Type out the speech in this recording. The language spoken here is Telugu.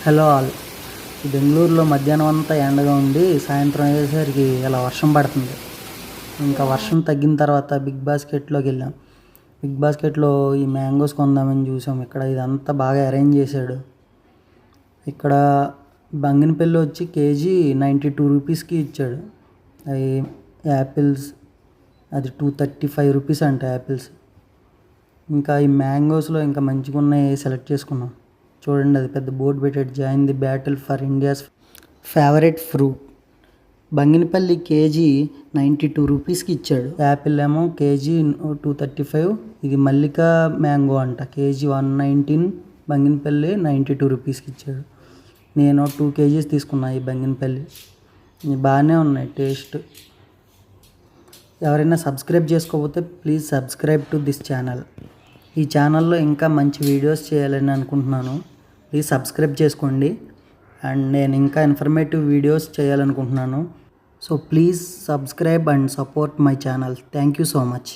Hello all. బెంగళూరులో మధ్యాహ్నం అంతా ఎండగా ఉండి సాయంత్రం అయ్యేసరికి ఇలా వర్షం పడుతుంది. ఇంకా వర్షం తగ్గిన తర్వాత బిగ్ బాస్కెట్లోకి వెళ్ళాం. బిగ్ బాస్కెట్లో ఈ మ్యాంగోస్ కొందామని చూసాం. ఇక్కడ ఇదంతా బాగా అరేంజ్ చేశాడు. ఇక్కడ బంగినపల్లి వచ్చి కేజీ 92 రూపీస్కి ఇచ్చాడు. అవి యాపిల్స్, అది 235 రూపీస్ అంట యాపిల్స్. ఇంకా ఈ మ్యాంగోస్లో ఇంకా మంచిగా ఉన్నాయి సెలెక్ట్ చేసుకున్నాం. చూడండి, అది పెద్ద బోర్డు పెట్టాడు, join the battle for India's favourite fruit. Banganapalli KG 92 రూపీస్కి ఇచ్చాడు. యాపిల్ ఏమో కేజీ 235. ఇది మల్లికా మ్యాంగో అంట, కేజీ 119. బంగినపల్లి 92 రూపీస్కి ఇచ్చాడు. నేను 2 కేజీస్ తీసుకున్నా ఈ బంగినపల్లి. బాగానే ఉన్నాయి టేస్ట్. ఎవరైనా సబ్స్క్రైబ్ చేసుకోకపోతే please subscribe to this channel. ఈ ఛానల్లో ఇంకా మంచి వీడియోస్ చేయాలని అనుకుంటున్నాను. ప్లీజ్ సబ్స్క్రైబ్ చేసుకోండి. అండ్ నేను ఇంకా ఇన్ఫర్మేటివ్ వీడియోస్ చేయాలనుకుంటున్నాను. So please subscribe and support my channel. Thank you so much.